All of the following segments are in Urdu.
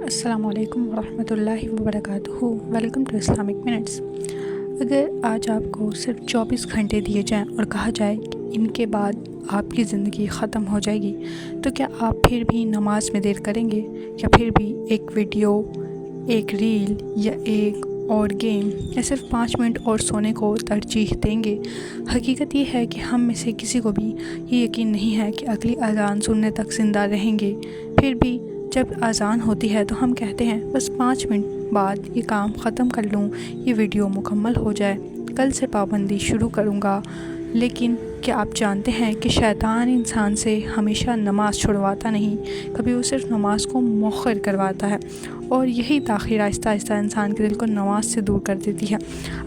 السلام علیکم ورحمۃ اللہ وبرکاتہ۔ Welcome to Islamic minutes. اگر آج آپ کو صرف 24 گھنٹے دیے جائیں اور کہا جائے کہ ان کے بعد آپ کی زندگی ختم ہو جائے گی، تو کیا آپ پھر بھی نماز میں دیر کریں گے؟ کیا پھر بھی ایک ویڈیو، ایک ریل یا ایک اور گیم یا صرف 5 منٹ اور سونے کو ترجیح دیں گے؟ حقیقت یہ ہے کہ ہم میں سے کسی کو بھی یہ یقین نہیں ہے کہ اگلی اذان سننے تک زندہ رہیں گے۔ پھر بھی جب اذان ہوتی ہے تو ہم کہتے ہیں بس 5 منٹ بعد یہ کام ختم کر لوں، یہ ویڈیو مکمل ہو جائے، کل سے پابندی شروع کروں گا۔ لیکن کیا آپ جانتے ہیں کہ شیطان انسان سے ہمیشہ نماز چھڑواتا نہیں، کبھی وہ صرف نماز کو مؤخر کرواتا ہے، اور یہی تاخیر آہستہ آہستہ انسان کے دل کو نماز سے دور کر دیتی ہے۔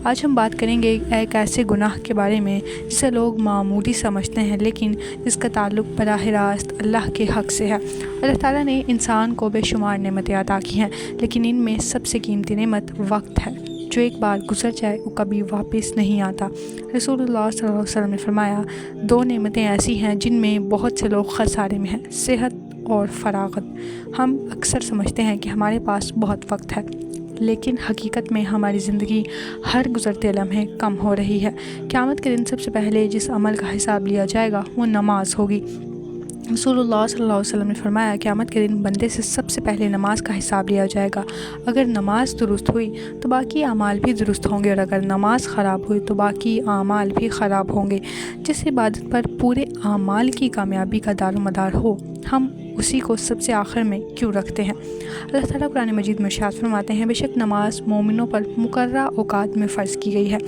آج ہم بات کریں گے ایک ایسے گناہ کے بارے میں جسے لوگ معمولی سمجھتے ہیں، لیکن جس کا تعلق براہ راست اللہ کے حق سے ہے۔ اللہ تعالیٰ نے انسان کو بے شمار نعمتیں عطا کی ہیں، لیکن ان میں سب سے قیمتی نعمت وقت ہے، جو ایک بار گزر جائے وہ کبھی واپس نہیں آتا۔ رسول اللہ صلی اللہ علیہ وسلم نے فرمایا، 2 نعمتیں ایسی ہیں جن میں بہت سے لوگ خسارے میں ہیں، صحت اور فراغت۔ ہم اکثر سمجھتے ہیں کہ ہمارے پاس بہت وقت ہے، لیکن حقیقت میں ہماری زندگی ہر گزرتے لمحے کم ہو رہی ہے۔ قیامت کے دن سب سے پہلے جس عمل کا حساب لیا جائے گا وہ نماز ہوگی۔ رسول اللہ صلی اللہ علیہ وسلم نے فرمایا، قیامت کے دن بندے سے سب سے پہلے نماز کا حساب لیا جائے گا۔ اگر نماز درست ہوئی تو باقی اعمال بھی درست ہوں گے، اور اگر نماز خراب ہوئی تو باقی اعمال بھی خراب ہوں گے۔ جس عبادت پر پورے اعمال کی کامیابی کا دار و مدار ہو، ہم اسی کو سب سے آخر میں کیوں رکھتے ہیں؟ اللہ تعالیٰ قرآن مجید میں ارشاد فرماتے ہیں، بے شک نماز مومنوں پر مقررہ اوقات میں فرض کی گئی ہے۔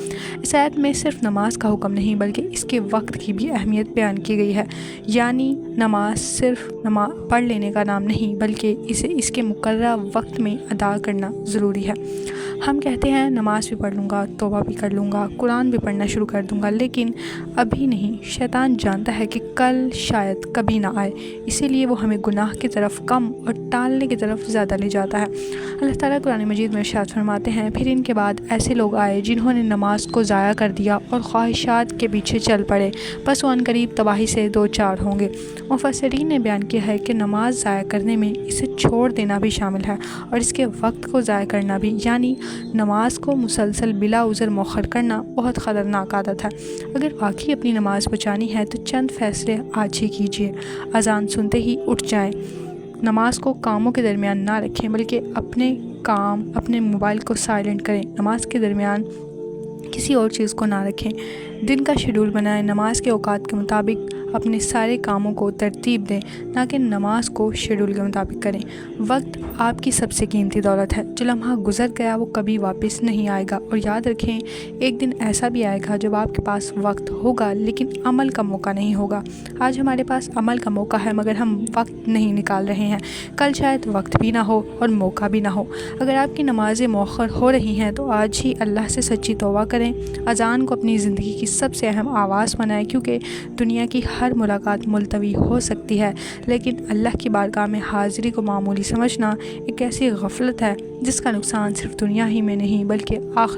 اس آیت میں صرف نماز کا حکم نہیں بلکہ اس کے وقت کی بھی اہمیت بیان کی گئی ہے، یعنی نماز صرف پڑھ لینے کا نام نہیں بلکہ اسے اس کے مقررہ وقت میں ادا کرنا ضروری ہے۔ ہم کہتے ہیں نماز بھی پڑھ لوں گا، توبہ بھی کر لوں گا، قرآن بھی پڑھنا شروع کر دوں گا، لیکن ابھی نہیں۔ شیطان جانتا ہے کہ کل شاید کبھی نہ آئے، اسی لیے وہ ہمیں گناہ کی طرف کم اور ٹالنے کی طرف زیادہ لے جاتا ہے۔ اللہ تعالیٰ قرآن مجید میں ارشاد فرماتے ہیں، پھر ان کے بعد ایسے لوگ آئے جنہوں نے نماز کو ضائع کر دیا اور خواہشات کے پیچھے چل پڑے، بس وہ عنقریب تباہی سے دوچار ہوں گے۔ مفسرین نے بیان کیا ہے کہ نماز ضائع کرنے میں اسے چھوڑ دینا بھی شامل ہے، اور اس کے وقت کو ضائع کرنا بھی، یعنی نماز کو مسلسل بلا عذر مؤخر کرنا بہت خطرناک عادت ہے۔ اگر واقعی اپنی نماز بچانی ہے تو چند فیصلے آج ہی کیجیے۔ اذان سنتے ہی اٹھ جائیں، نماز کو کاموں کے درمیان نہ رکھیں بلکہ اپنے موبائل کو سائلنٹ کریں، نماز کے درمیان کسی اور چیز کو نہ رکھیں۔ دن کا شیڈول بنائیں، نماز کے اوقات کے مطابق اپنے سارے کاموں کو ترتیب دیں، نہ کہ نماز کو شیڈول کے مطابق کریں۔ وقت آپ کی سب سے قیمتی دولت ہے، جو لمحہ گزر گیا وہ کبھی واپس نہیں آئے گا، اور یاد رکھیں ایک دن ایسا بھی آئے گا جب آپ کے پاس وقت ہوگا لیکن عمل کا موقع نہیں ہوگا۔ آج ہمارے پاس عمل کا موقع ہے مگر ہم وقت نہیں نکال رہے ہیں، کل شاید وقت بھی نہ ہو اور موقع بھی نہ ہو۔ اگر آپ کی نمازیں مؤخر ہو رہی ہیں تو آج ہی اللہ سے سچی توبہ کریں۔ اذان کو اپنی زندگی کی سب سے اہم آواز بنائیں، کیونکہ دنیا کی ہر ملاقات ملتوی ہو سکتی ہے، لیکن اللہ کی بارگاہ میں حاضری کو معمولی سمجھنا ایک ایسی غفلت ہے جس کا نقصان صرف دنیا ہی میں نہیں بلکہ آخرت